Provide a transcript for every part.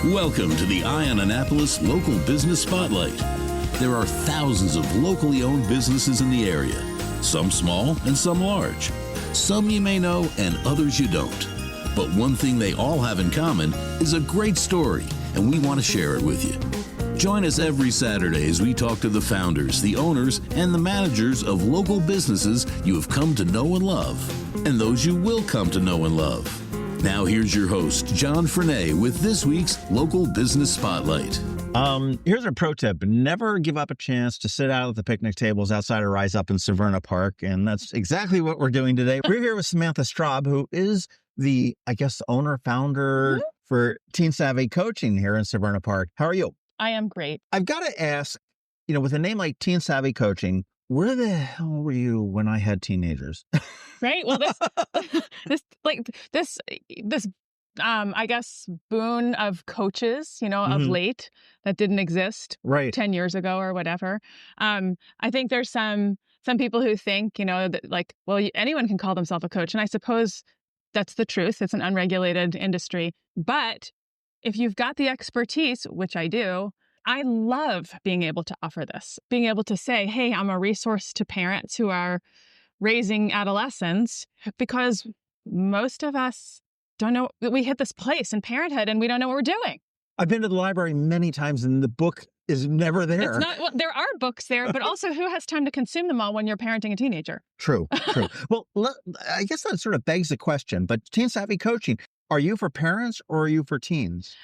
Welcome to the Eye on Annapolis Local Business Spotlight. There are thousands of locally owned businesses in the area, some small and some large. Some you may know and others you don't. But one thing they all have in common is a great story, and we want to share it with you. Join us every Saturday as we talk to the founders, the owners, and the managers of local businesses you have come to know and love, and those you will come to know and love. Now here's your host, John Frenay, with this week's Local Business Spotlight. Here's a pro tip. Never give up a chance to sit out at the picnic tables outside of Rise Up in Severna Park. And that's exactly what we're doing today. We're here with Samantha Straub, who is the, owner, founder for Teen Savvy Coaching here in Severna Park. How are you? I am great. I've got to ask, with a name like Teen Savvy Coaching, where the hell were you when I had teenagers? Right? Well, this I guess, boon of coaches, of late that didn't exist 10 years ago or whatever. I think there's some people who think, that anyone can call themselves a coach. And I suppose that's the truth. It's an unregulated industry. But if you've got the expertise, which I do, I love being able to offer this, being able to say, hey, I'm a resource to parents who are raising adolescents, because most of us don't know that we hit this place in parenthood and we don't know what we're doing. I've been to the library many times and the book is never there. There are books there, but also who has time to consume them all when you're parenting a teenager? True. Well, I guess that sort of begs the question, but Teen Savvy Coaching, are you for parents or are you for teens?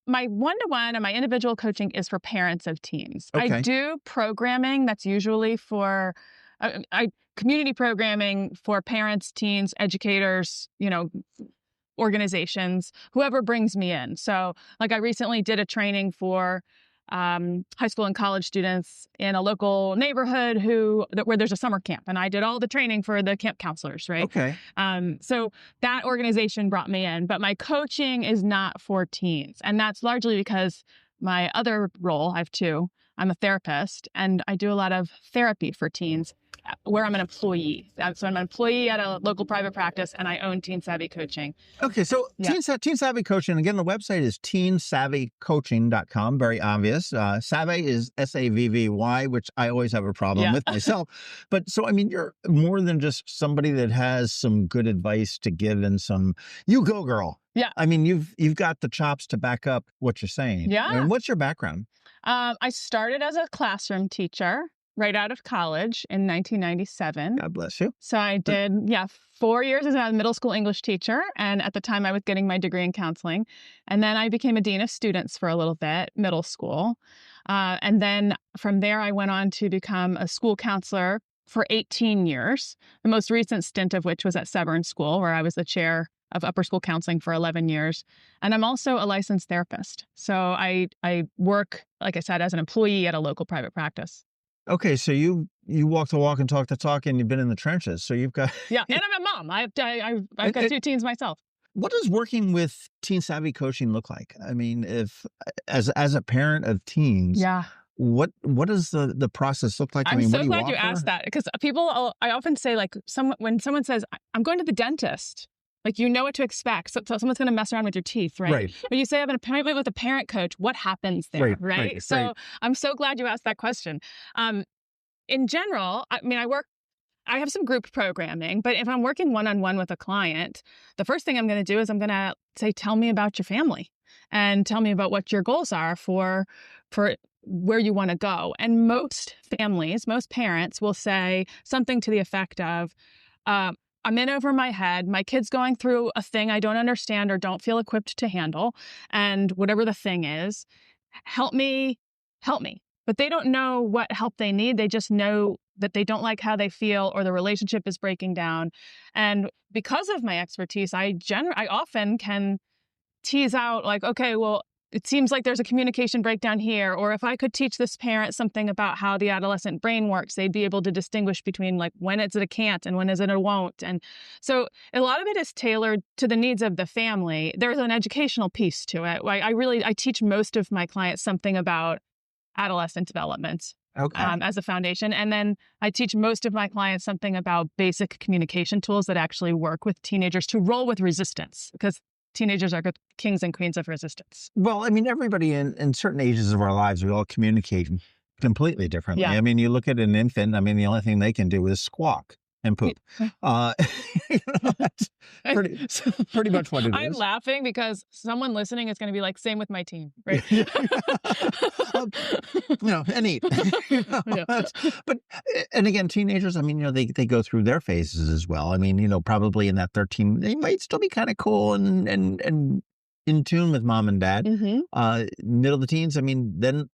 My one-to-one and my individual coaching is for parents of teens. Okay. I do programming that's usually for community programming for parents, teens, educators, organizations, whoever brings me in. So I recently did a training for high school and college students in a local neighborhood where there's a summer camp. And I did all the training for the camp counselors, right? Okay. So that organization brought me in, but my coaching is not for teens. And that's largely because my other role, I have two, I'm a therapist and I do a lot of therapy for teens where I'm an employee. So I'm an employee at a local private practice and I own Teen Savvy Coaching. Okay. So Teen Savvy Coaching, again, the website is teensavvycoaching.com. Very obvious. Savvy is Savvy, which I always have a problem with myself. But so, you're more than just somebody that has some good advice to give and you go girl. Yeah. You've got the chops to back up what you're saying. Yeah. And what's your background? I started as a classroom teacher right out of college in 1997. God bless you. So I did, 4 years as a middle school English teacher. And at the time I was getting my degree in counseling. And then I became a dean of students for a little bit, middle school. And then from there, I went on to become a school counselor for 18 years. The most recent stint of which was at Severna School, where I was the chair of upper school counseling for 11 years. And I'm also a licensed therapist. So I work, like I said, as an employee at a local private practice. Okay, so you walk the walk and talk the talk, and you've been in the trenches. So you've got and I'm a mom. I've got two teens myself. What does working with Teen Savvy Coaching look like? If as a parent of teens, what does the process look like? I'm so what do glad you asked that, because I often say when someone says I'm going to the dentist. You know what to expect. So someone's going to mess around with your teeth, right? When you say I have an appointment with a parent coach, what happens there, right? So I'm so glad you asked that question. In general, I have some group programming, but if I'm working one-on-one with a client, the first thing I'm going to do is I'm going to say, tell me about your family and tell me about what your goals are for where you want to go. And most parents will say something to the effect of, I'm in over my head. My kid's going through a thing I don't understand or don't feel equipped to handle. And whatever the thing is, help me. But they don't know what help they need. They just know that they don't like how they feel or the relationship is breaking down. And because of my expertise, I often can tease out okay, well, it seems like there's a communication breakdown here. Or if I could teach this parent something about how the adolescent brain works, they'd be able to distinguish between when is it a can't and when is it a won't. And so a lot of it is tailored to the needs of the family. There's an educational piece to it. I teach most of my clients something about adolescent development as a foundation. And then I teach most of my clients something about basic communication tools that actually work with teenagers to roll with resistance, because teenagers are kings and queens of resistance. Well, I mean, everybody in certain ages of our lives, we all communicate completely differently. Yeah. I mean, you look at an infant, I mean, the only thing they can do is squawk and poop. That's pretty much what it is. I'm laughing because someone listening is going to be like, same with my teen, right? And eat. But, and again, teenagers, I mean, they go through their phases as well. I mean, probably in that 13, they might still be kind of cool and in tune with mom and dad. Middle of the teens, I mean, then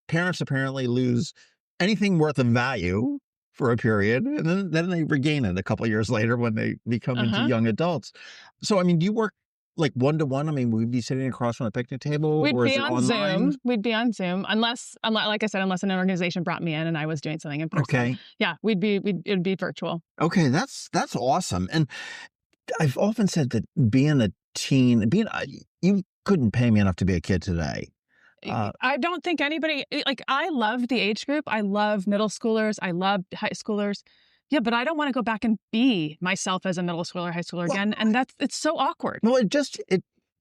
parents apparently lose anything worth of value for a period, and then they regain it a couple of years later when they become into young adults. So, I mean, do you work like one-to-one? I mean, we'd be sitting across from a picnic table, We'd or be is it on online? Zoom. We'd be on Zoom, unless, like I said, unless an organization brought me in and I was doing something in person. Okay. Yeah, it'd be virtual. Okay, that's awesome. And I've often said that being a teen, you couldn't pay me enough to be a kid today. I don't think anybody, like, I love the age group. I love middle schoolers. I love high schoolers. Yeah, but I don't want to go back and be myself as a middle schooler, high schooler again. And it's so awkward. Well, it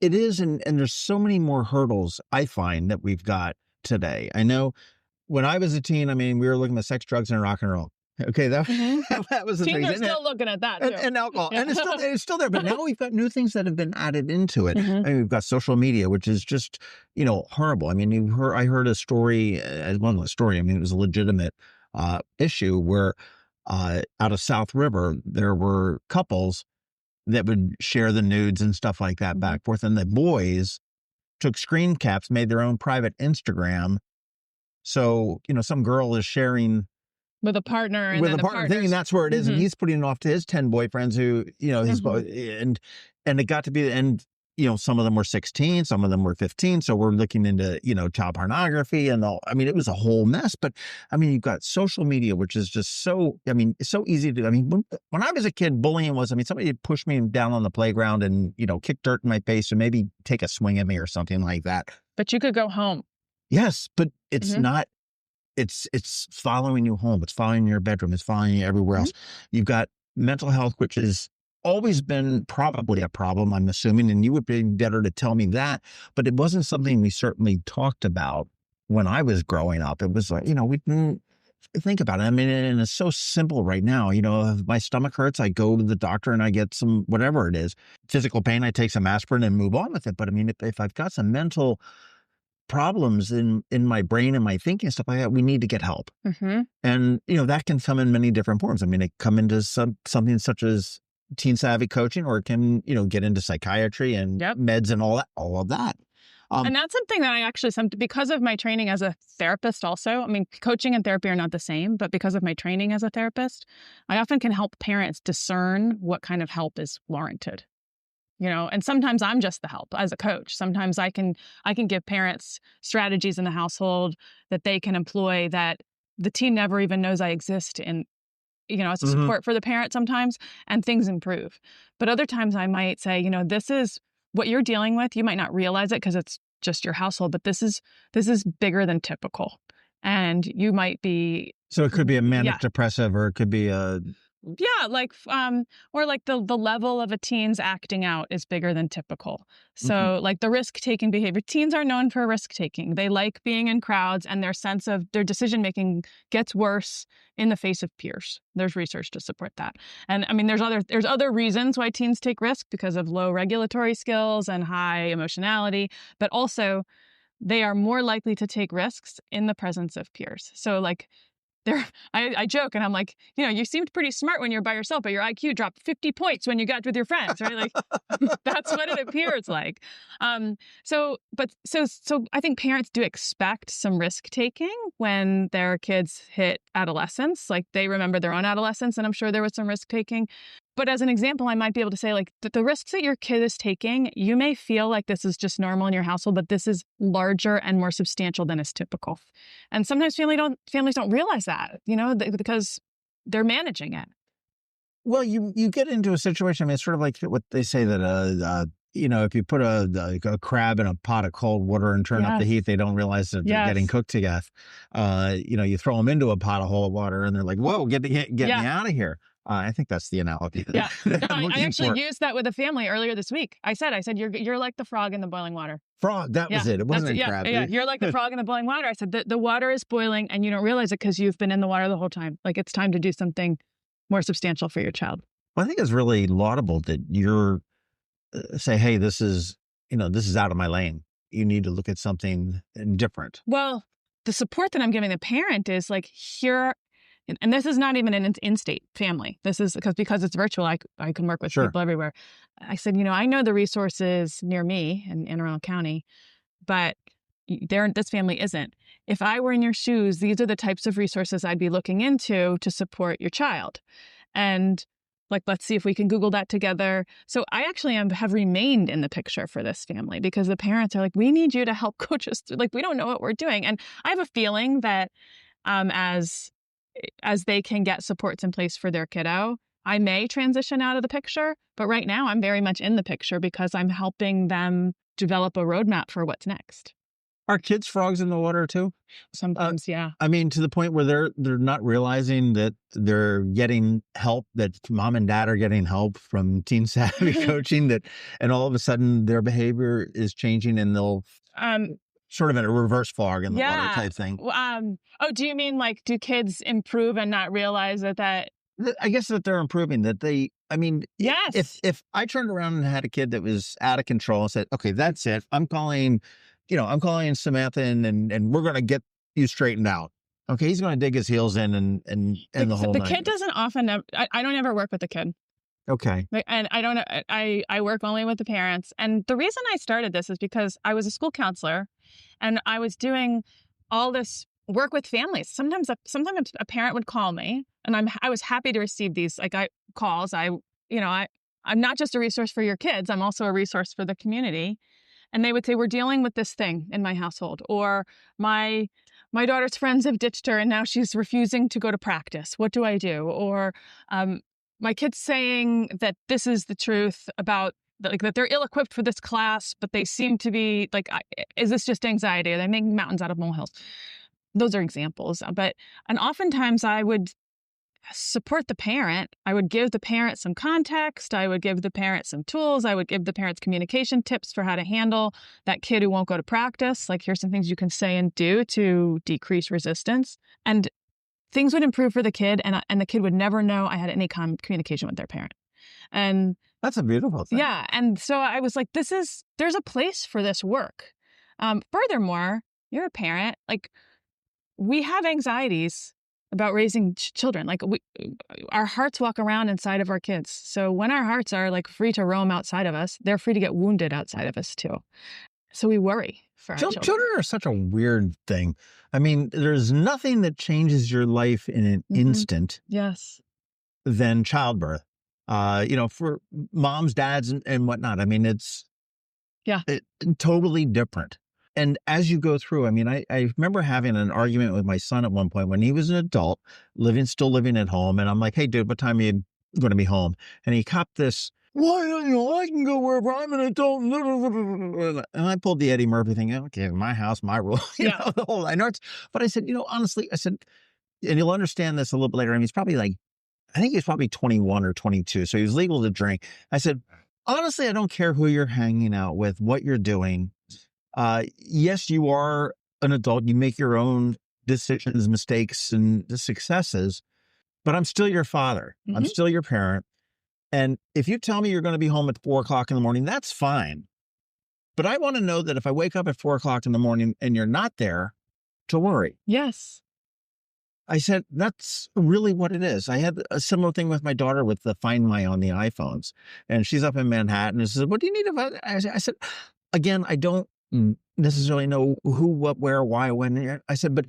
is. And there's so many more hurdles I find that we've got today. I know when I was a teen, I mean, we were looking at sex, drugs, and rock and roll. Okay, that was the thing. Teens are still looking at that, too. And alcohol. And it's still there. But now we've got new things that have been added into it. I mean, we've got social media, which is just, horrible. I mean, I heard a story, I mean, it was a legitimate issue where out of South River, there were couples that would share the nudes and stuff like that back and forth. And the boys took screen caps, made their own private Instagram. So, some girl is sharing with a partner, and with a partner, thinking that's where it is, and he's putting it off to his 10 boyfriends who, his and it got to be, and some of them were 16, some of them were 15, so we're looking into child pornography and all. I mean, it was a whole mess. But I mean, you've got social media, which is just so, I mean, it's so easy to. I mean, when I was a kid, bullying was, I mean, somebody would push me down on the playground and kick dirt in my face or maybe take a swing at me or something like that. But you could go home. Yes, but it's not. It's following you home. It's following you in your bedroom. It's following you everywhere else. You've got mental health, which has always been probably a problem, I'm assuming, and you would be better to tell me that. But it wasn't something we certainly talked about when I was growing up. It was like, we didn't think about it. I mean, and it's so simple right now. If my stomach hurts, I go to the doctor and I get some, whatever it is, physical pain, I take some aspirin and move on with it. But I mean, if I've got some mental problems in my brain and my thinking, stuff like that, we need to get help. And that can come in many different forms. I mean, it come into something such as teen savvy coaching, or it can get into psychiatry and meds and all of that. And that's something that I actually, because of my training as a therapist also, I mean, coaching and therapy are not the same, but because of my training as a therapist, I often can help parents discern what kind of help is warranted. And sometimes I'm just the help as a coach. Sometimes I can give parents strategies in the household that they can employ that the teen never even knows I exist in, as a support for the parent sometimes, and things improve. But other times I might say, this is what you're dealing with. You might not realize it because it's just your household, but this is bigger than typical. And you might be. So it could be a manic depressive, or it could be a. Yeah, or like the level of a teen's acting out is bigger than typical. So like the risk-taking behavior, teens are known for risk-taking. They like being in crowds, and their decision-making gets worse in the face of peers. There's research to support that. And I mean, there's other reasons why teens take risk, because of low regulatory skills and high emotionality, but also they are more likely to take risks in the presence of peers. So like, I joke and I'm like, you seemed pretty smart when you were by yourself, but your IQ dropped 50 points when you got with your friends, right? Like, that's what it appears like. So I think parents do expect some risk taking when their kids hit adolescence. Like, they remember their own adolescence, and I'm sure there was some risk taking. But as an example, I might be able to say, like, the risks that your kid is taking, you may feel like this is just normal in your household, but this is larger and more substantial than is typical. And sometimes families don't realize that, because they're managing it. Well, you get into a situation. I mean, it's sort of like what they say that if you put a crab in a pot of cold water and turn up the heat, they don't realize that they're getting cooked to death. You throw them into a pot of cold water and they're like, "Whoa, get me out of here." I think that's the analogy. Yeah. No, that I'm I looking actually for. used that with a family earlier this week. I said, you're like the frog in the boiling water. Frog. That was it. It wasn't in crab. Yeah. You're like the frog in the boiling water. I said, the water is boiling and you don't realize it because you've been in the water the whole time. Like it's time to do something more substantial for your child. Well, I think it's really laudable that you're say, hey, this is out of my lane. You need to look at something different. Well, the support that I'm giving the parent is like here, and this is not even an in-state family. This is because it's virtual. I can work with people everywhere. I said, I know the resources near me in Anne Arundel County, but this family isn't. If I were in your shoes, these are the types of resources I'd be looking into to support your child. And like, let's see if we can Google that together. So I actually have remained in the picture for this family because the parents are like, we need you to help coach us through. Like, we don't know what we're doing. And I have a feeling that as they can get supports in place for their kiddo, I may transition out of the picture. But right now, I'm very much in the picture because I'm helping them develop a roadmap for what's next. Are kids frogs in the water too? Sometimes, yeah. I mean, to the point where they're not realizing that they're getting help, that mom and dad are getting help from Teen Savvy coaching, and all of a sudden their behavior is changing and they'll sort of in a reverse frog in the water type thing. Do you mean like, do kids improve and not realize that? I guess that they're improving, Yes. If I turned around and had a kid that was out of control and said, okay, that's it. I'm calling Samantha and we're going to get you straightened out. Okay. He's going to dig his heels in and the whole The night. kid doesn't often, I don't ever work with the kid. Okay. And I work only with the parents. And the reason I started this is because I was a school counselor and I was doing all this work with families. Sometimes a parent would call me and I was happy to receive these calls. I'm not just a resource for your kids. I'm also a resource for the community. And they would say, we're dealing with this thing in my household, or my daughter's friends have ditched her and now she's refusing to go to practice. What do I do? Or my kid's saying that this is the truth about that they're ill-equipped for this class, but they seem to be like, is this just anxiety? Are they making mountains out of molehills? Those are examples. And oftentimes I would support the parent. I would give the parent some context. I would give the parent some tools. I would give the parents communication tips for how to handle that kid who won't go to practice. Like, here's some things you can say and do to decrease resistance. And things would improve for the kid, and the kid would never know I had any communication with their parent. And that's a beautiful thing. Yeah. And so I was like, there's a place for this work. Furthermore, you're a parent. Like, we have anxieties about raising children. Like, our hearts walk around inside of our kids. So when our hearts are like free to roam outside of us, they're free to get wounded outside of us too. So we worry for our children. Children are such a weird thing. I mean, there's nothing that changes your life in an instant. Yes. Than childbirth. For moms, dads, and whatnot. I mean, it's totally different. And as you go through, I mean, I remember having an argument with my son at one point when he was an adult, still living at home. And I'm like, hey, dude, what time are you going to be home? And he copped this, well, I can go wherever I'm an adult. And I pulled the Eddie Murphy thing. Okay, my house, my rule. The whole nine yards. But I said, honestly, and you'll understand this a little bit later. I mean, he's probably 21 or 22. So he was legal to drink. I said, honestly, I don't care who you're hanging out with, what you're doing. Yes, you are an adult. You make your own decisions, mistakes, and successes, but I'm still your father. Mm-hmm. I'm still your parent. And if you tell me you're going to be home at 4:00 in the morning, that's fine. But I want to know that if I wake up at 4:00 in the morning and you're not there, to worry. Yes. I said, that's really what it is. I had a similar thing with my daughter with the Find My on the iPhones. And she's up in Manhattan and says, what do you need about it? I said, again, I don't necessarily know who, what, where, why, when. I said, but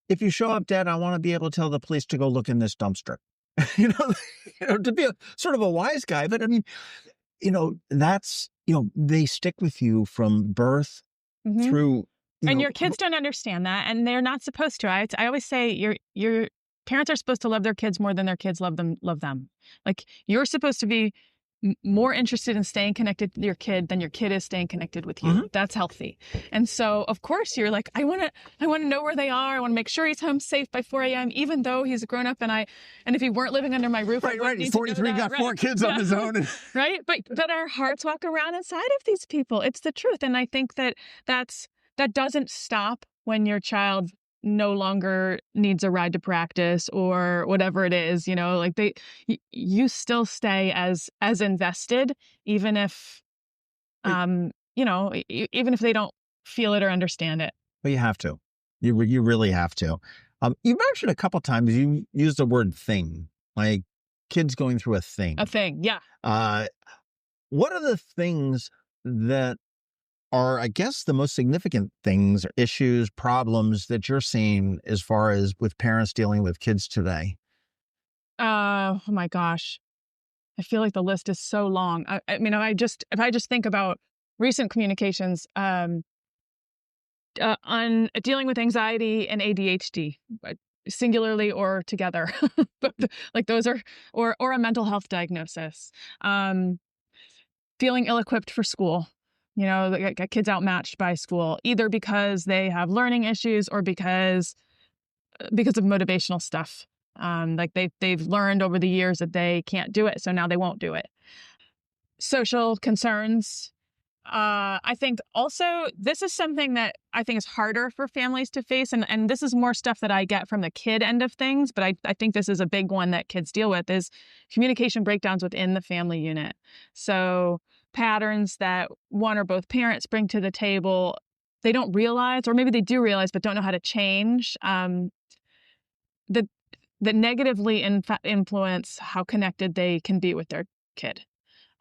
if you show up dead, I want to be able to tell the police to go look in this dumpster. To be sort of a wise guy. But I mean, that's, they stick with you from birth through. And your kids don't understand that, and they're not supposed to. I always say your parents are supposed to love their kids more than their kids love them. Like, you're supposed to be more interested in staying connected to your kid than your kid is staying connected with you. Mm-hmm. That's healthy. And so, of course, you're like, I want to know where they are. I want to make sure he's home safe by 4 a.m., even though he's a grown up. And if he weren't living under my roof, right. He's 43, got 4 kids of his own. Right. But our hearts walk around inside of these people. It's the truth. And I think that doesn't stop when your child no longer needs a ride to practice or whatever it is, like you still stay as invested, even if, even if they don't feel it or understand it. But you have to, you really have to. You mentioned a couple times, you used the word thing, like kids going through a thing. A thing. Yeah. What are the things that are, I guess, the most significant things, issues, problems that you're seeing as far as with parents dealing with kids today? Oh my gosh. I feel like the list is so long. I mean, if I just think about recent communications, on dealing with anxiety and ADHD, singularly or together, like those are, or a mental health diagnosis, feeling ill-equipped for school. Get kids outmatched by school, either because they have learning issues or because of motivational stuff. Like they've learned over the years that they can't do it, so now they won't do it. Social concerns. I think also this is something that I think is harder for families to face, and this is more stuff that I get from the kid end of things, but I think this is a big one that kids deal with, is communication breakdowns within the family unit. So patterns that one or both parents bring to the table, they don't realize, or maybe they do realize but don't know how to change, that negatively influence how connected they can be with their kid.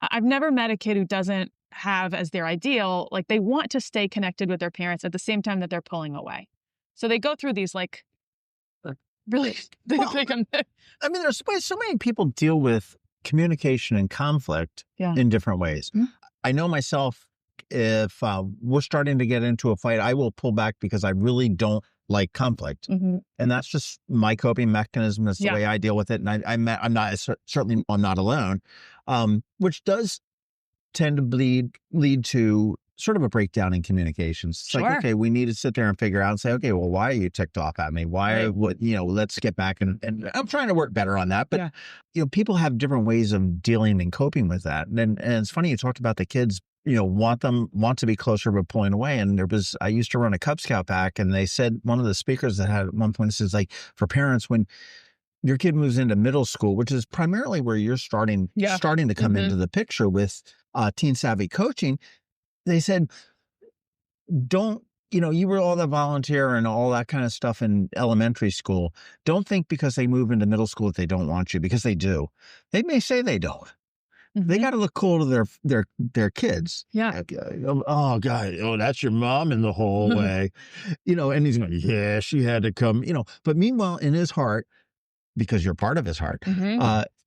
I've never met a kid who doesn't have as their ideal, like they want to stay connected with their parents at the same time that they're pulling away. So they go through these really I mean, there's so many people deal with communication and conflict in different ways. Mm-hmm. I know myself, if we're starting to get into a fight, I will pull back because I really don't like conflict. Mm-hmm. And that's just my coping mechanism. That's the way I deal with it. And I'm not alone, which does tend to lead to sort of a breakdown in communications. It's like, okay, we need to sit there and figure out and say, okay, well, why are you ticked off at me? Why, let's get back. And I'm trying to work better on that. But, people have different ways of dealing and coping with that. And it's funny, you talked about the kids, want to be closer but pulling away. And I used to run a Cub Scout pack, and they said, one of the speakers that had at one point says, like, for parents, when your kid moves into middle school, which is primarily where you're starting to come into the picture with Teen Savvy coaching, they said, you were all the volunteer and all that kind of stuff in elementary school. Don't think because they move into middle school that they don't want you, because they do. They may say they don't. Mm-hmm. They got to look cool to their kids. Yeah. Oh, God. Oh, that's your mom in the hallway. And he's going, yeah, she had to come, But meanwhile, in his heart, because you're part of his heart,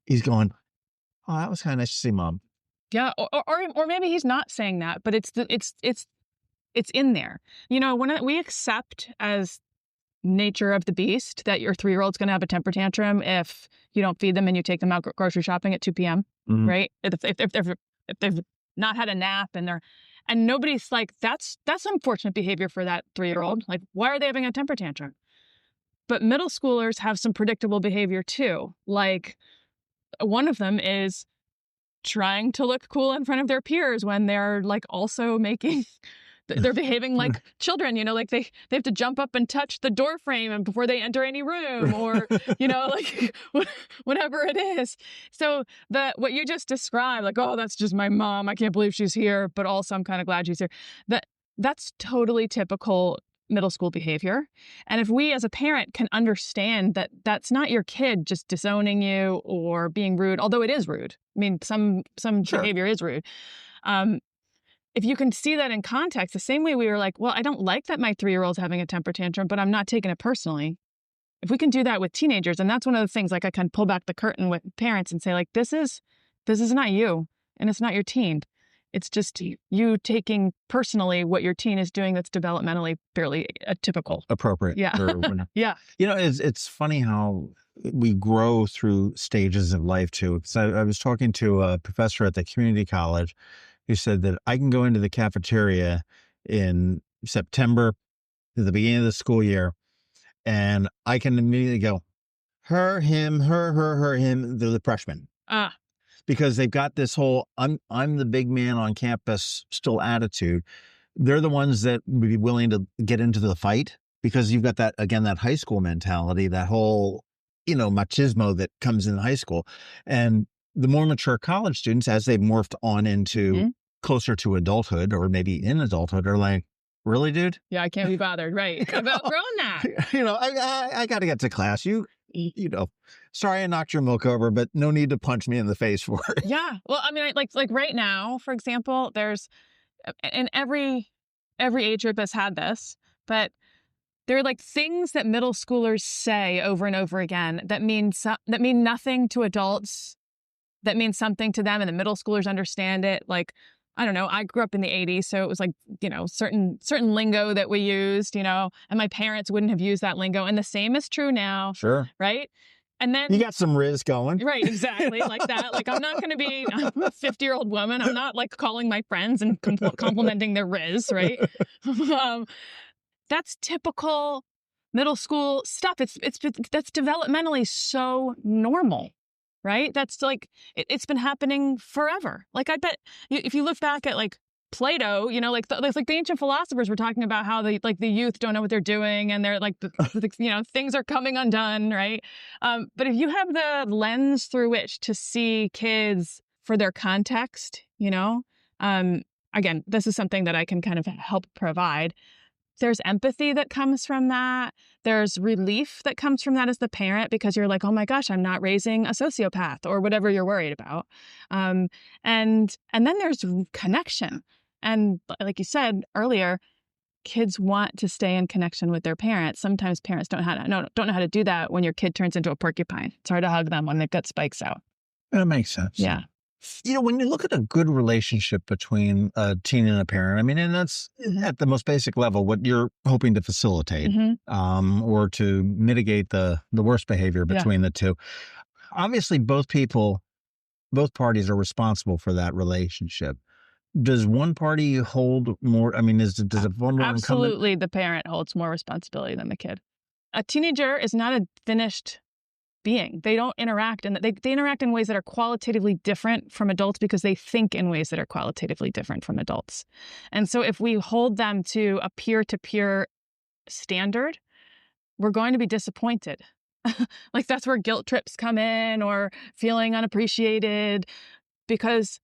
he's going, oh, that was kind of nice to see mom. Yeah, or maybe he's not saying that, but it's in there. When we accept as nature of the beast that your 3-year-old's going to have a temper tantrum if you don't feed them and you take them out grocery shopping at 2 p.m. Mm-hmm. Right? If they've not had a nap and nobody's like, that's unfortunate behavior for that 3-year-old. Like, why are they having a temper tantrum? But middle schoolers have some predictable behavior too. Like, one of them is trying to look cool in front of their peers when they're like also they're behaving like children, like they have to jump up and touch the door frame and before they enter any room, or, like whatever it is. So what you just described, like, oh, that's just my mom, I can't believe she's here, but also I'm kind of glad she's here. That's totally typical middle school behavior. And if we as a parent can understand that that's not your kid just disowning you or being rude, although it is rude. I mean, some behavior is rude. If you can see that in context, the same way we were like, well, I don't like that my 3-year-old's having a temper tantrum, but I'm not taking it personally. If we can do that with teenagers, and that's one of the things, like, I can pull back the curtain with parents and say, like, this is not you, and it's not your teen. It's just you taking personally what your teen is doing that's developmentally fairly atypical. Appropriate. Yeah. Yeah. It's funny how we grow through stages of life too. So I was talking to a professor at the community college who said that I can go into the cafeteria in September at the beginning of the school year, and I can immediately go, her, him, her, him. They're the freshmen. Because they've got this whole I'm the big man on campus still attitude. They're the ones that would be willing to get into the fight because you've got that high school mentality, that whole, machismo that comes in high school. And the more mature college students, as they've morphed on into closer to adulthood or maybe in adulthood, are like, really, dude? Yeah, I can't be bothered. Right. I've outgrown that. I got to get to class. Sorry I knocked your milk over, but no need to punch me in the face for it. Yeah. Well, I mean, like right now, for example, and every age group has had this, but there are like things that middle schoolers say over and over again that mean nothing to adults, that means something to them, and the middle schoolers understand it. Like, I don't know, I grew up in the 80s, so it was like, certain lingo that we used, and my parents wouldn't have used that lingo. And the same is true now. Sure. Right? And then you got some riz going. Right, exactly. Like that. Like, I'm not going to be a 50-year-old woman. I'm not like calling my friends and complimenting their riz, right? That's typical middle school stuff. That's developmentally so normal. Right? That's like, it's been happening forever. Like, I bet if you look back at like Plato, like the ancient philosophers were talking about how the youth don't know what they're doing, and they're like, things are coming undone. Right. But if you have the lens through which to see kids for their context, again, this is something that I can kind of help provide. There's empathy that comes from that. There's relief that comes from that as the parent, because you're like, oh my gosh, I'm not raising a sociopath or whatever you're worried about. And then there's connection. And like you said earlier, kids want to stay in connection with their parents. Sometimes parents don't know how to do that when your kid turns into a porcupine. It's hard to hug them when they've got spikes out. That makes sense. Yeah. When you look at a good relationship between a teen and a parent, I mean, and that's at the most basic level, what you're hoping to facilitate, or to mitigate the worst behavior between the two. Obviously, both parties are responsible for that relationship. Does one party hold more? I mean, does it one more Absolutely, the parent holds more responsibility than the kid. A teenager is not a finished being. They don't interact, and they interact in ways that are qualitatively different from adults because they think in ways that are qualitatively different from adults. And so if we hold them to a peer-to-peer standard, we're going to be disappointed. Like, that's where guilt trips come in, or feeling unappreciated, because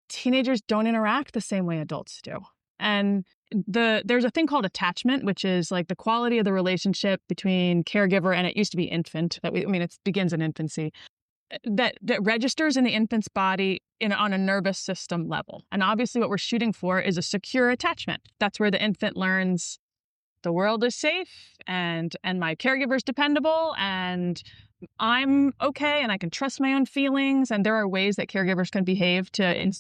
teenagers don't interact the same way adults do. And there's a thing called attachment, which is like the quality of the relationship between caregiver and, it used to be infant. It begins in infancy. That registers in the infant's body on a nervous system level. And obviously what we're shooting for is a secure attachment. That's where the infant learns the world is safe, and my caregiver's dependable, and I'm okay, and I can trust my own feelings. And there are ways that caregivers can behave to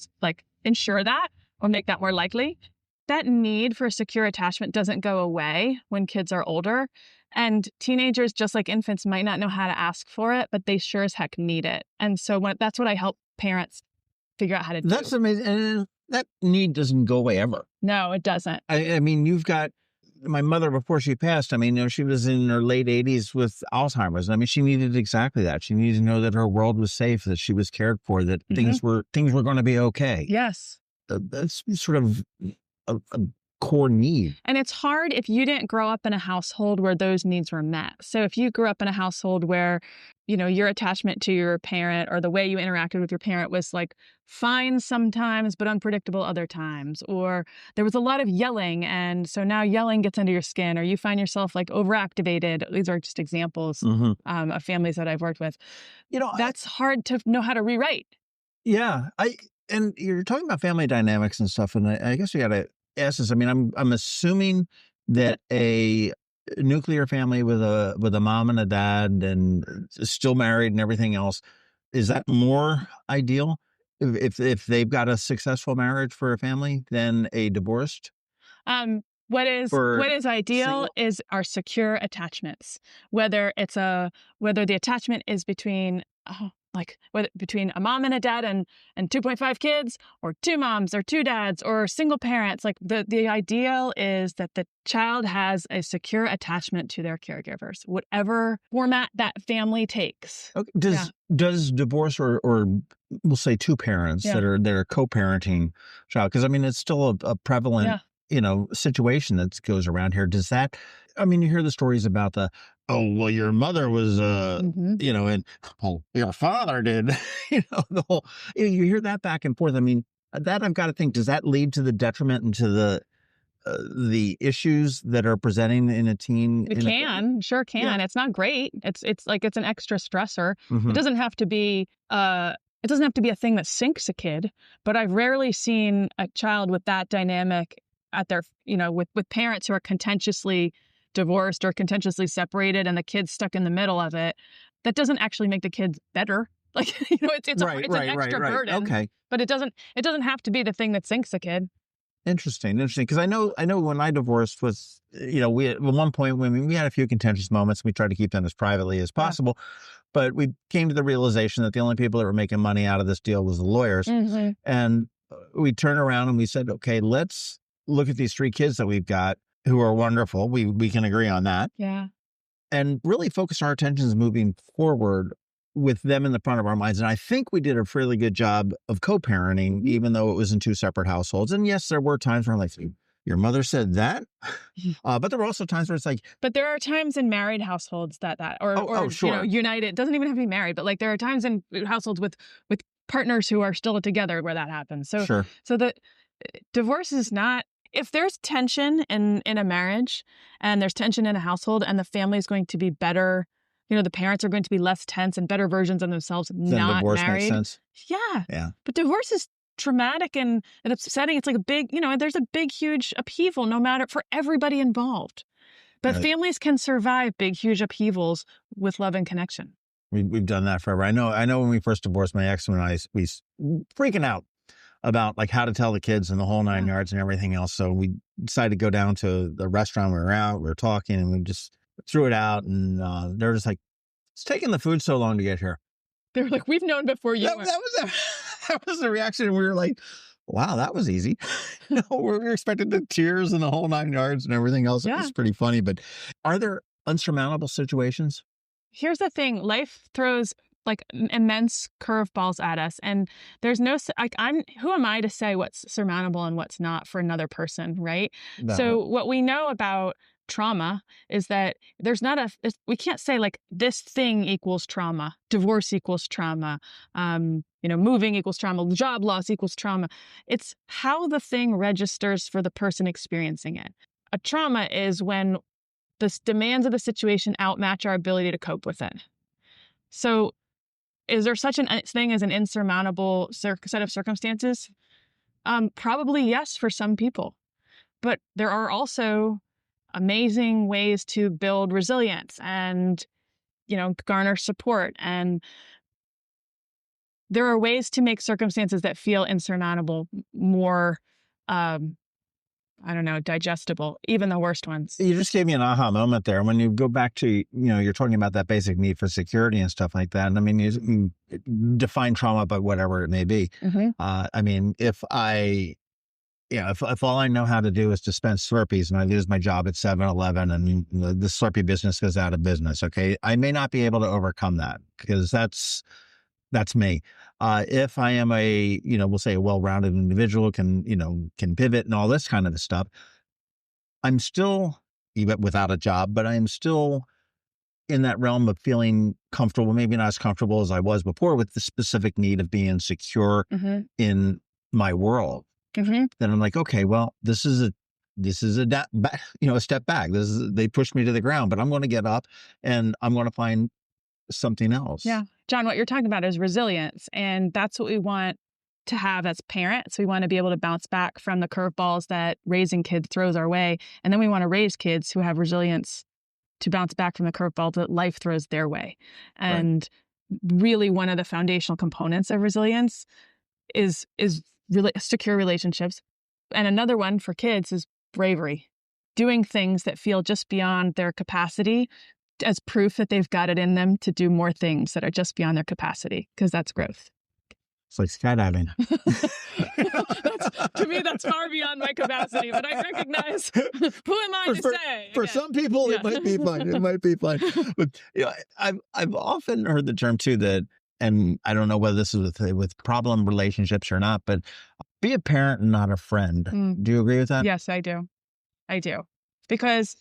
ensure that, or make that more likely. That need for a secure attachment doesn't go away when kids are older. And teenagers, just like infants, might not know how to ask for it, but they sure as heck need it. And so that's what I help parents figure out how to do. That's amazing. And that need doesn't go away ever. No, it doesn't. I mean, you've got my mother, before she passed, I mean, she was in her late 80s with Alzheimer's. I mean, she needed exactly that. She needed to know that her world was safe, that she was cared for, that things were going to be okay. Yes. That's sort of a core need. And it's hard if you didn't grow up in a household where those needs were met. So if you grew up in a household where, your attachment to your parent, or the way you interacted with your parent, was like fine sometimes, but unpredictable other times, or there was a lot of yelling, and so now yelling gets under your skin, or you find yourself like overactivated. These are just examples of families that I've worked with. That's hard to know how to rewrite. Yeah. And you're talking about family dynamics and stuff, and I guess you got to ask this. I mean, I'm assuming that a nuclear family with a mom and a dad and still married and everything else, is that more ideal? if they've got a successful marriage for a family than a divorced? What is ideal single? is our secure attachments. Whether the attachment is between whether between a mom and a dad and 2.5 kids, or two moms or two dads or single parents. Like the ideal is that the child has a secure attachment to their caregivers, whatever format that family takes. Okay. Does divorce or we'll say two parents that are co-parenting child, because I mean it's still a prevalent situation that goes around here. Does that, I mean, you hear the stories about your mother was and your father did the whole, you hear that back and forth. I mean, that I've got to think, does that lead to the detriment and to the issues that are presenting in a teen? Sure can. Yeah. It's not great. It's like it's an extra stressor. Mm-hmm. It doesn't have to be a thing that sinks a kid, but I've rarely seen a child with that dynamic at their, with parents who are contentiously divorced or contentiously separated and the kid's stuck in the middle of it. That doesn't actually make the kids better. Like, it's an extra burden. Okay. But it doesn't have to be the thing that sinks a kid. Interesting. Because I know when I divorced was, we at one point when we had a few contentious moments, we tried to keep them as privately as possible, but we came to the realization that the only people that were making money out of this deal was the lawyers. Mm-hmm. And we turned around and we said, okay, let's look at these three kids that we've got who are wonderful. We can agree on that. Yeah. And really focus our attentions moving forward with them in the front of our minds. And I think we did a fairly good job of co-parenting, even though it was in two separate households. And yes, there were times where I'm like, your mother said that? But there were also times where it's like... But there are times in married households or sure. United. It doesn't even have to be married, but like there are times in households with partners who are still together where that happens. So, sure. So the divorce is not... If there's tension in a marriage and there's tension in a household and the family is going to be better, the parents are going to be less tense and better versions of themselves, then not divorce married. Makes sense. Yeah. But divorce is traumatic and upsetting. It's like a big, there's a big, huge upheaval for everybody involved. But families can survive big, huge upheavals with love and connection. We've done that forever. I know when we first divorced, my ex and I, we freaking out about like how to tell the kids and the whole nine yards and everything else. So we decided to go down to the restaurant. We were talking and we just threw it out. And they were just like, it's taking the food so long to get here. They were like, we've known before you. That was the reaction. And we were like, wow, that was easy. We were expecting the tears and the whole nine yards and everything else. Yeah. It was pretty funny. But are there unsurmountable situations? Here's the thing. Life throws like immense curveballs at us. And there's no, who am I to say what's surmountable and what's not for another person, right? No. So what we know about trauma is that there's not we can't say like this thing equals trauma, divorce equals trauma, moving equals trauma, job loss equals trauma. It's how the thing registers for the person experiencing it. A trauma is when the demands of the situation outmatch our ability to cope with it. So is there such a thing as an insurmountable set of circumstances? Probably yes, for some people. But there are also amazing ways to build resilience and, garner support. And there are ways to make circumstances that feel insurmountable more, digestible, even the worst ones. You just gave me an aha moment there. When you go back to, you're talking about that basic need for security and stuff like that. And I mean, you define trauma by whatever it may be. Mm-hmm. I mean, if all I know how to do is dispense Slurpees and I lose my job at 7-Eleven and the Slurpee business goes out of business, okay, I may not be able to overcome that because that's me. If I am we'll say a well-rounded individual, can pivot and all this kind of stuff, I'm still, even without a job, but I'm still in that realm of feeling comfortable, maybe not as comfortable as I was before, with the specific need of being secure in my world. Mm-hmm. Then I'm like, okay, well, this is a step back. They pushed me to the ground, but I'm going to get up and I'm going to find something else. Yeah. John, what you're talking about is resilience. And that's what we want to have as parents. We want to be able to bounce back from the curveballs that raising kids throws our way. And then we want to raise kids who have resilience to bounce back from the curveballs that life throws their way. And really one of the foundational components of resilience is really secure relationships. And another one for kids is bravery, doing things that feel just beyond their capacity as proof that they've got it in them to do more things that are just beyond their capacity, because that's growth. It's like skydiving. To me, that's far beyond my capacity, but I recognize who am I to say? For some people, it might be fun. It might be fun. But I've often heard the term too that, and I don't know whether this is with problem relationships or not, but be a parent and not a friend. Do you agree with that? Yes, I do. I do. Because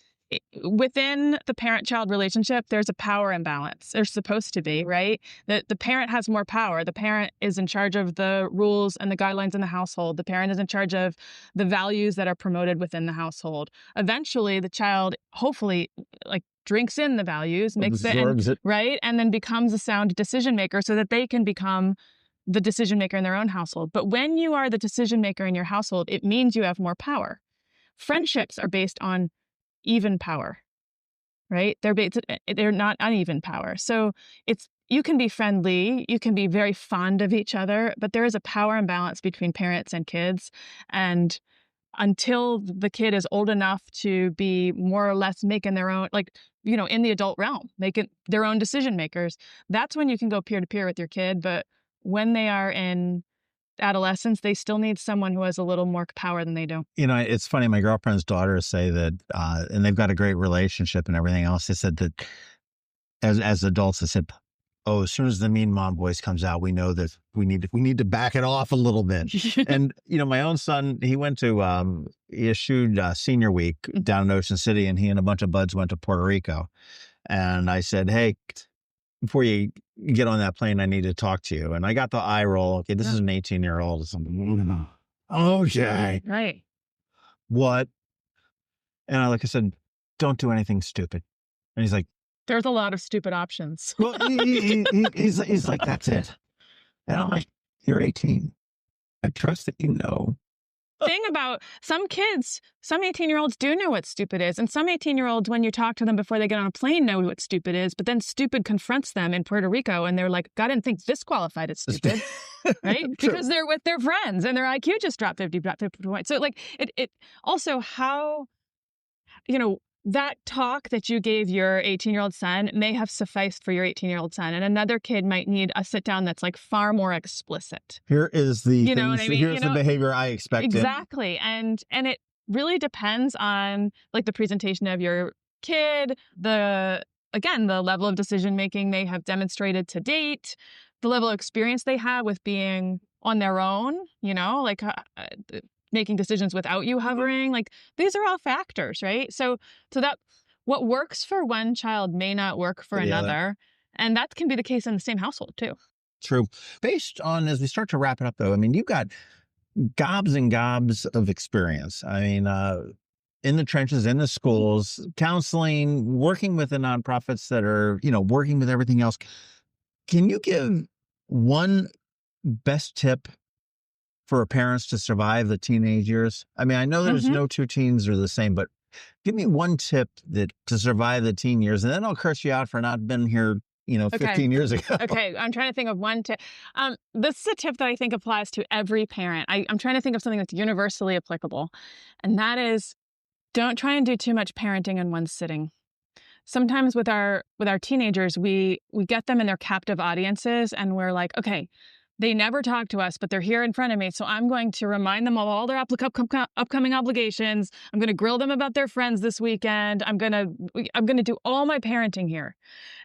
within the parent-child relationship, there's a power imbalance. There's supposed to be, right? The parent has more power. The parent is in charge of the rules and the guidelines in the household. The parent is in charge of the values that are promoted within the household. Eventually, the child hopefully drinks in the values, makes it, right? And then becomes a sound decision maker so that they can become the decision maker in their own household. But when you are the decision maker in your household, it means you have more power. Friendships are based on even power, right? They're not uneven power. So you can be friendly, you can be very fond of each other, but there is a power imbalance between parents and kids. And until the kid is old enough to be more or less making their own, in the adult realm, making their own decision makers, that's when you can go peer to peer with your kid. But when they are in adolescence, they still need someone who has a little more power than they do. It's funny. My girlfriend's daughters say that, and they've got a great relationship and everything else. They said that as adults, they said, "Oh, as soon as the Mean Mom voice comes out, we know that we need to back it off a little bit." And my own son, he went to he eschewed senior week down in Ocean City, and he and a bunch of buds went to Puerto Rico. And I said, "Hey, before you get on that plane, I need to talk to you." And I got the eye roll. Okay, this is an 18-year-old. Okay. Right. What? And I said, "Don't do anything stupid." And he's like, "There's a lot of stupid options." Well, he's like, "That's it." And I'm like, "You're 18. I trust that you know." Thing about some kids, some 18-year-olds do know what stupid is. And some 18-year-olds, when you talk to them before they get on a plane, know what stupid is. But then stupid confronts them in Puerto Rico, and they're like, "God didn't think this qualified as stupid." Right? Because they're with their friends and their IQ just dropped 50 points. So it also how, that talk that you gave your 18-year-old son may have sufficed for your 18-year-old son. And another kid might need a sit down that's far more explicit. Here is the you know what I mean? Here's the behavior I expect. Exactly. And it really depends on the presentation of your kid, the level of decision making they have demonstrated to date, the level of experience they have with being on their own, making decisions without you hovering. These are all factors, right? So that what works for one child may not work for another. And that can be the case in the same household too. True. Based on, as we start to wrap it up though, you've got gobs and gobs of experience. In the trenches, in the schools, counseling, working with the nonprofits that are, working with everything else. Can you give one best tip for parents to survive the teenage years? I know there's no two teens are the same, but give me one tip to survive the teen years, and then I'll curse you out for not being here, 15 years ago. Okay, I'm trying to think of one tip. This is a tip that I think applies to every parent. I'm trying to think of something that's universally applicable, and that is, don't try and do too much parenting in one sitting. Sometimes with our teenagers, we get them in their captive audiences, and we're like, okay, they never talk to us, but they're here in front of me. So I'm going to remind them of all their upcoming obligations. I'm going to grill them about their friends this weekend. I'm going to do all my parenting here.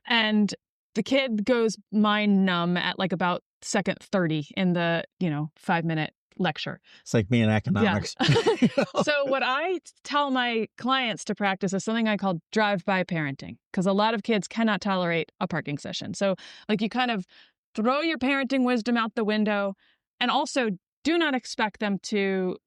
And the kid goes mind numb at about second 30 in the, 5-minute lecture. It's like me in economics. Yeah. So what I tell my clients to practice is something I call drive-by parenting, because a lot of kids cannot tolerate a parking session. So you kind of throw your parenting wisdom out the window, and also do not expect them to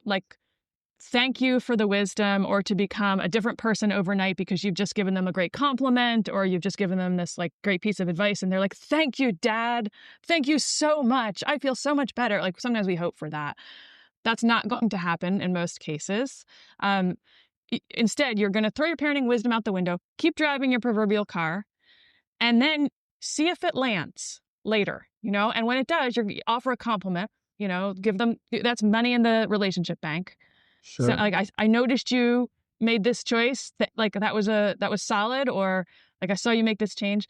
thank you for the wisdom or to become a different person overnight because you've just given them a great compliment or you've just given them this great piece of advice. And they're like, "Thank you, Dad. Thank you so much. I feel so much better." Sometimes we hope for that. That's not going to happen in most cases. Instead, you're going to throw your parenting wisdom out the window, keep driving your proverbial car, and then see if it lands later, and when it does, you offer a compliment. give them, that's money in the relationship bank. Sure. So like, I noticed you made this choice that was solid, or like I saw you make this change.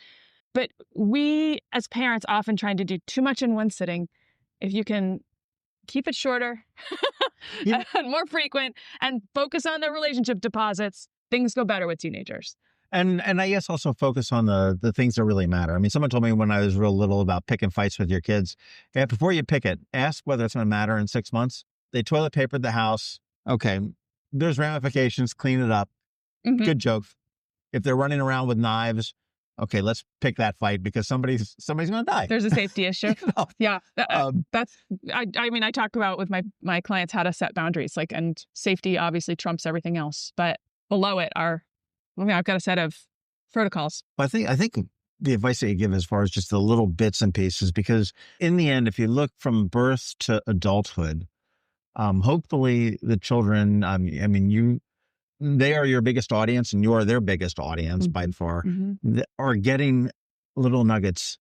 But we as parents often trying to do too much in one sitting. If you can keep it shorter and more frequent and focus on the relationship deposits, things go better with teenagers. And I guess also focus on the things that really matter. I mean, someone told me when I was real little about picking fights with your kids. Yeah, before you pick it, ask whether it's going to matter in 6 months. They toilet papered the house. Okay, there's ramifications. Clean it up. Mm-hmm. Good joke. If they're running around with knives, okay, let's pick that fight because somebody's going to die. There's a safety issue. Yeah, that's. I mean, I talk about with my clients how to set boundaries, and safety obviously trumps everything else. But below it I've got a set of protocols. I think the advice that you give as far as just the little bits and pieces, because in the end, if you look from birth to adulthood, hopefully the children, they are your biggest audience and you are their biggest audience by far, are getting little nuggets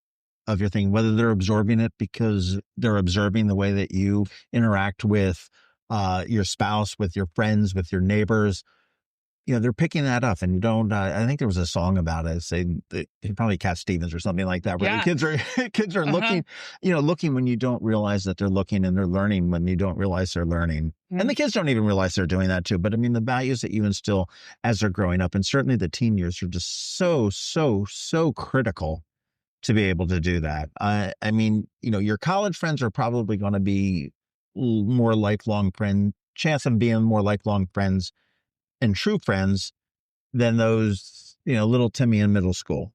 of your thing, whether they're absorbing it because they're observing the way that you interact with your spouse, with your friends, with your neighbors. They're picking that up, and you don't. I think there was a song about it, saying probably Cat Stevens or something like that, where the kids are looking, looking when you don't realize that they're looking, and they're learning when you don't realize they're learning, and the kids don't even realize they're doing that too. But I mean, the values that you instill as they're growing up, and certainly the teen years, are just so critical to be able to do that. I mean, your college friends are probably going to be more lifelong chance of being more lifelong friends and true friends than those, little Timmy in middle school.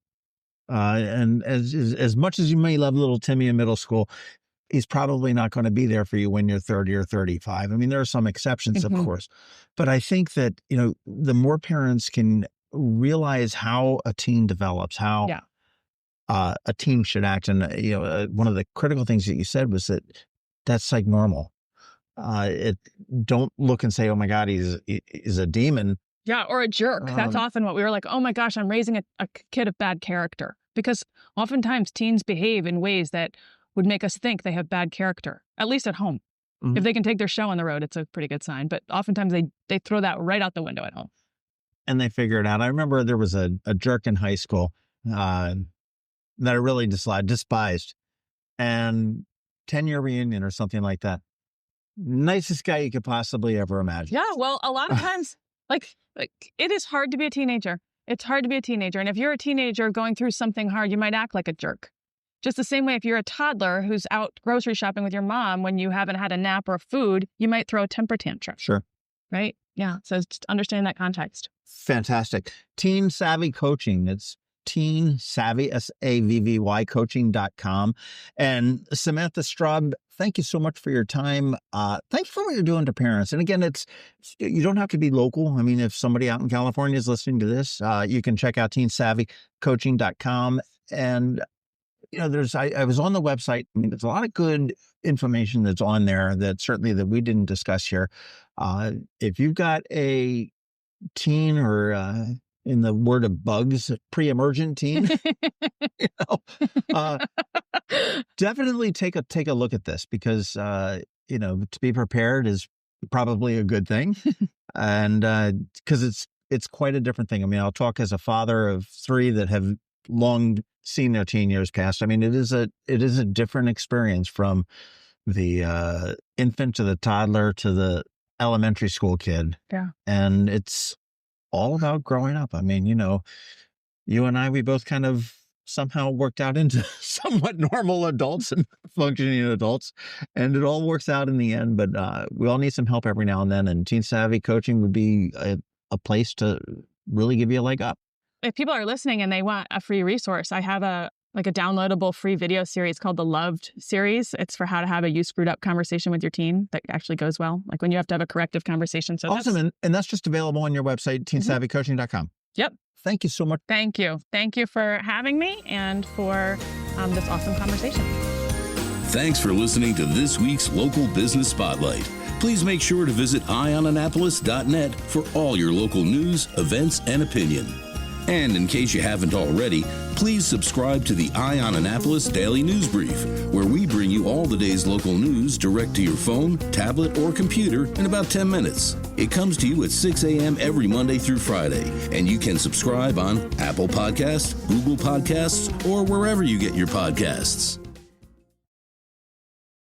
And as much as you may love little Timmy in middle school, he's probably not going to be there for you when you're 30 or 35. I mean, there are some exceptions, of course. But I think that, the more parents can realize how a teen develops, how a teen should act. And, one of the critical things that you said was that that's like normal. Don't look and say, oh my God, he's a demon. Yeah, or a jerk. That's often what we were like, oh my gosh, I'm raising a kid of bad character. Because oftentimes teens behave in ways that would make us think they have bad character, at least at home. Mm-hmm. If they can take their show on the road, it's a pretty good sign. But oftentimes they throw that right out the window at home. And they figure it out. I remember there was a jerk in high school that I really despised. And 10-year reunion or something like that. Nicest guy you could possibly ever imagine. Yeah, well, a lot of times, like it is hard to be a teenager. It's hard to be a teenager. And if you're a teenager going through something hard, you might act like a jerk. Just the same way if you're a toddler who's out grocery shopping with your mom when you haven't had a nap or food, you might throw a temper tantrum. Sure. Right? Yeah. So just understanding that context. Fantastic. Teen Savvy Coaching. It's Teen Savvy, SAVVY coaching.com. And Samantha Straub, thank you so much for your time. Thank you for what you're doing to parents. And again, you don't have to be local. I mean, if somebody out in California is listening to this, you can check out teensavvycoaching.com. And, I was on the website. I mean, there's a lot of good information that's on there that we didn't discuss here. If you've got a teen or, in the word of Bugs, pre-emergent teen, definitely take a look at this because, to be prepared is probably a good thing. And because it's quite a different thing. I mean, I'll talk as a father of 3 that have long seen their teen years past. I mean, it is a different experience from the infant to the toddler to the elementary school kid. Yeah. And it's all about growing up. I mean, you and I, we both kind of somehow worked out into somewhat normal adults and functioning adults, and it all works out in the end. But we all need some help every now and then, and Teen Savvy Coaching would be a place to really give you a leg up. If people are listening and they want a free resource, I have a downloadable free video series called the Loved series. It's for how to have a you screwed up conversation with your teen that actually goes well. Like when you have to have a corrective conversation. So awesome. And that's just available on your website, teensavvycoaching.com. Yep. Thank you so much. Thank you. Thank you for having me and for this awesome conversation. Thanks for listening to this week's Local Business Spotlight. Please make sure to visit eyeonannapolis.net for all your local news, events, and opinion. And in case you haven't already, please subscribe to the Eye on Annapolis Daily News Brief, where we bring you all the day's local news direct to your phone, tablet, or computer in about 10 minutes. It comes to you at 6 a.m. every Monday through Friday, and you can subscribe on Apple Podcasts, Google Podcasts, or wherever you get your podcasts.